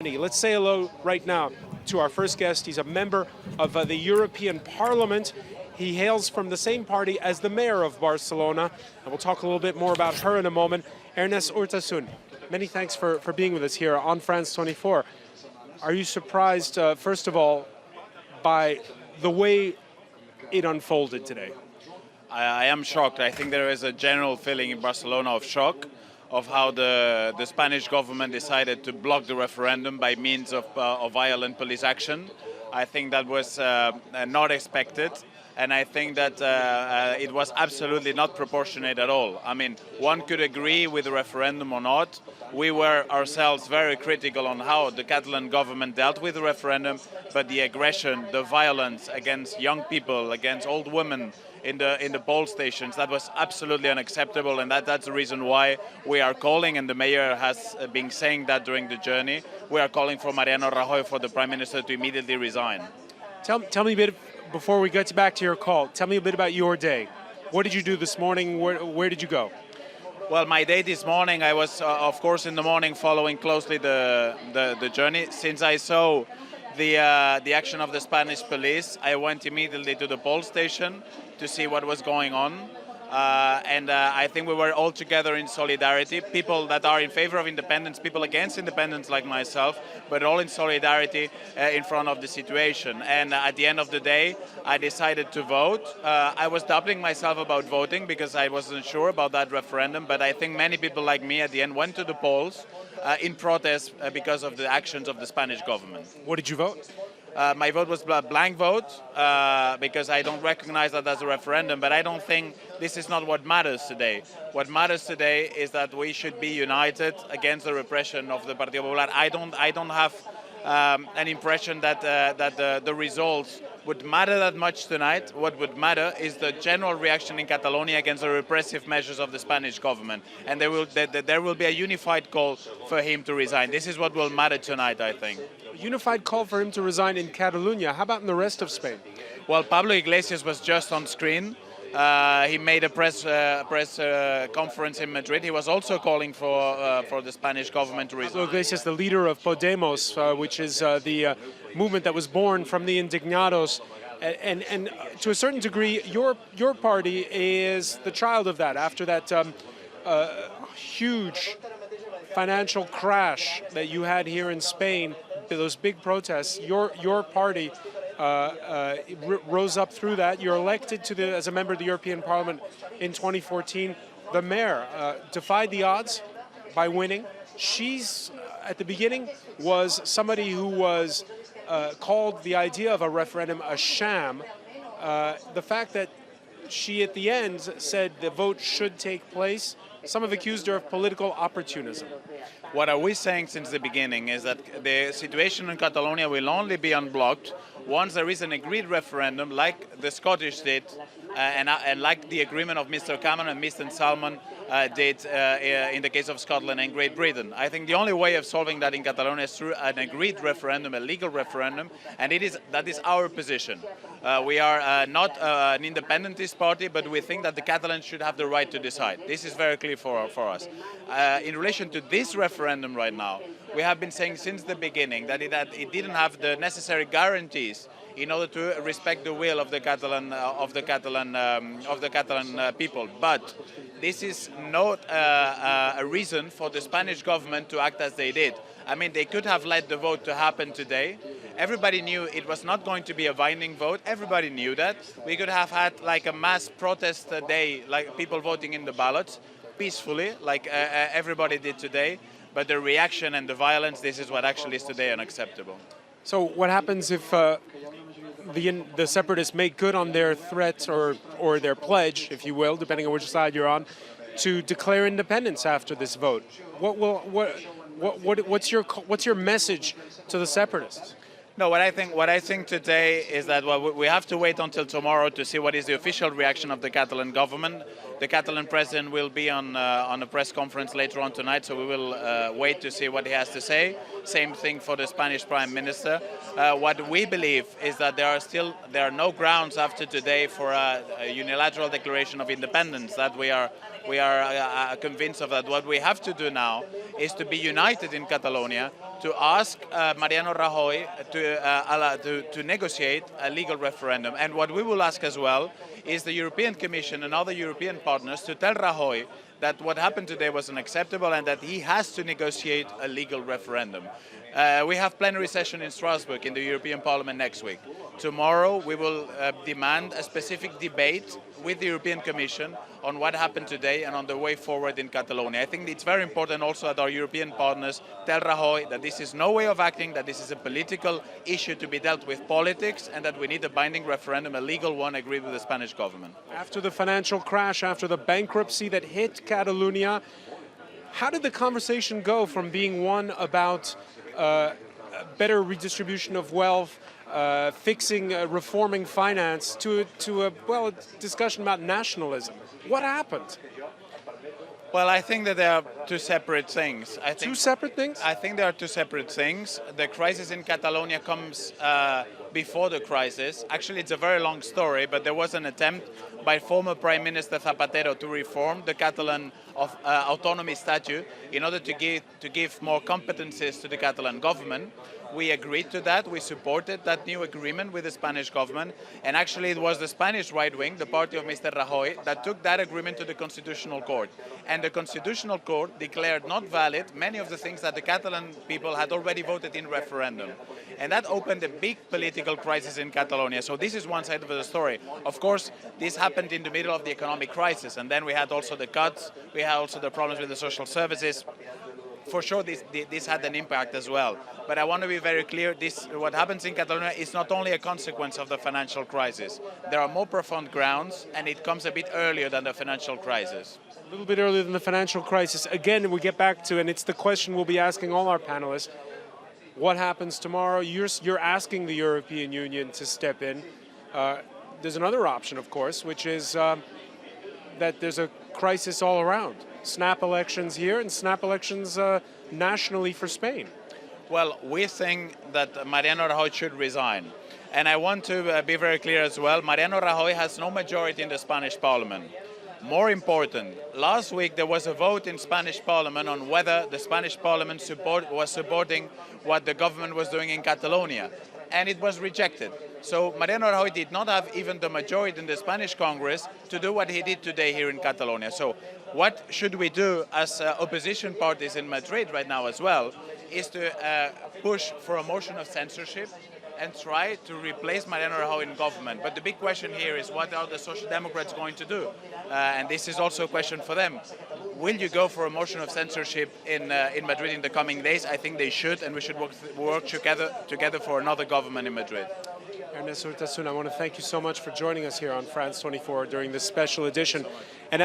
Germany. Let's say hello right now to our first guest. He's a member of the European Parliament. He hails from the same party as the mayor of Barcelona, and we'll talk a little bit more about her in a moment. Ernest Urtasun, many thanks for being with us here on France 24. Are you surprised, first of all, by the way it unfolded today? I am shocked. I think there is a general feeling in Barcelona of shock of how the Spanish government decided to block the referendum by means of violent police action. I think that was not expected, and I think that it was absolutely not proportionate at all. I mean, one could agree with the referendum or not. We were ourselves very critical on how the Catalan government dealt with the referendum, but the aggression, the violence against young people, against old women, in the poll stations, that was absolutely unacceptable, and that's the reason why we are calling, and the mayor has been saying that during the journey, we are calling for Mariano Rajoy, for the Prime Minister, to immediately resign. Tell me a bit, before we get back to your call, tell me a bit about your day. What did you do this morning? Where did you go? Well, my day this morning, I was, of course, in the morning following closely the journey. Since I saw the action of the Spanish police, I went immediately to the poll station to see what was going on. And I think we were all together in solidarity, people that are in favor of independence, people against independence like myself, but all in solidarity in front of the situation. And at the end of the day, I decided to vote. I was doubting myself about voting because I wasn't sure about that referendum, but I think many people like me at the end went to the polls in protest because of the actions of the Spanish government. What did you vote? My vote was a blank vote because I don't recognize that as a referendum, but I don't think this is not what matters today. What matters today is that we should be united against the repression of the Partido Popular. I don't have an impression that the results would matter that much tonight. What would matter is the general reaction in Catalonia against the repressive measures of the Spanish government, and there will be a unified call for him to resign. This is what will matter tonight, I think. Unified call for him to resign in Catalonia. How about in the rest of Spain? Well, Pablo Iglesias was just on screen. He made a press conference in Madrid. He was also calling for the Spanish government to resign. Pablo Iglesias, the leader of Podemos, which is the movement that was born from the Indignados. And to a certain degree, your party is the child of that. After that huge financial crash that you had here in Spain, those big protests, your party rose up through that. You're elected as a member of the European Parliament in 2014. The mayor defied the odds by winning. She's, at the beginning, was somebody who was called the idea of a referendum a sham. The fact that she, at the end, said the vote should take place, some have accused her of political opportunism. What are we saying since the beginning is that the situation in Catalonia will only be unblocked once there is an agreed referendum like the Scottish did and like the agreement of Mr. Cameron and Mr. Salmon did in the case of Scotland and Great Britain. I think the only way of solving that in Catalonia is through an agreed referendum, a legal referendum, and that is our position. We are not an independentist party, but we think that the Catalans should have the right to decide. This is very clear for us. In relation to this referendum right now, we have been saying since the beginning that it didn't have the necessary guarantees in order to respect the will of the Catalan people. But this is not a reason for the Spanish government to act as they did. I mean, they could have let the vote to happen today. Everybody knew it was not going to be a binding vote. Everybody knew that. We could have had like a mass protest day, like people voting in the ballots peacefully, like everybody did today. But the reaction and the violence, this is what actually is today unacceptable. So what happens if the separatists make good on their threat or their pledge, if you will, depending on which side you're on, to declare independence after this vote? What's your message to the separatists? No, what I think today is that we have to wait until tomorrow to see what is the official reaction of the Catalan government. The Catalan president will be on a press conference later on tonight, so we will wait to see what he has to say. Same thing for the Spanish Prime Minister. What we believe is that there are no grounds after today for a unilateral declaration of independence. That we are convinced of that. What we have to do now is to be united in Catalonia, to ask Mariano Rajoy to negotiate a legal referendum. And what we will ask as well is the European Commission and other European partners to tell Rajoy that what happened today was unacceptable and that he has to negotiate a legal referendum. We have plenary session in Strasbourg in the European Parliament next week. Tomorrow we will demand a specific debate with the European Commission on what happened today and on the way forward in Catalonia. I think it's very important also that our European partners tell Rajoy that this is no way of acting, that this is a political issue to be dealt with politics, and that we need a binding referendum, a legal one, agreed with the Spanish government. After the financial crash, after the bankruptcy that hit Catalonia, how did the conversation go from being one about better redistribution of wealth, reforming finance, to a discussion about nationalism? What happened? Well, I think that there are two separate things. Two separate things? I think there are two separate things. The crisis in Catalonia comes before the crisis. Actually, it's a very long story, but there was an attempt by former Prime Minister Zapatero to reform the Catalan autonomy statute in order to give more competencies to the Catalan government. We agreed to that. We supported that new agreement with the Spanish government. And actually, it was the Spanish right wing, the party of Mr. Rajoy, that took that agreement to the Constitutional Court. And the Constitutional Court declared not valid many of the things that the Catalan people had already voted in referendum. And that opened a big political crisis in Catalonia. So this is one side of the story. Of course, this happened in the middle of the economic crisis. And then we had also the cuts. We had also the problems with the social services. For sure, this had an impact as well. But I want to be very clear, what happens in Catalonia is not only a consequence of the financial crisis. There are more profound grounds, and it comes a bit earlier than the financial crisis. A little bit earlier than the financial crisis. Again, we get back to, and it's the question we'll be asking all our panelists, what happens tomorrow? You're asking the European Union to step in. There's another option, of course, which is that there's a crisis all around. Snap elections here and snap elections nationally for Spain. Well, we think that Mariano Rajoy should resign. And I want to be very clear as well, Mariano Rajoy has no majority in the Spanish parliament. More important, last week there was a vote in Spanish parliament on whether the Spanish parliament was supporting what the government was doing in Catalonia. And it was rejected. So Mariano Rajoy did not have even the majority in the Spanish Congress to do what he did today here in Catalonia. So what should we do as opposition parties in Madrid right now as well is to push for a motion of censorship and try to replace Mariano Rajoy in government. But the big question here is, what are the Social Democrats going to do? And this is also a question for them. Will you go for a motion of censorship in Madrid in the coming days? I think they should, and we should work together for another government in Madrid. Ernest Urtasun, I want to thank you so much for joining us here on France 24 during this special edition. And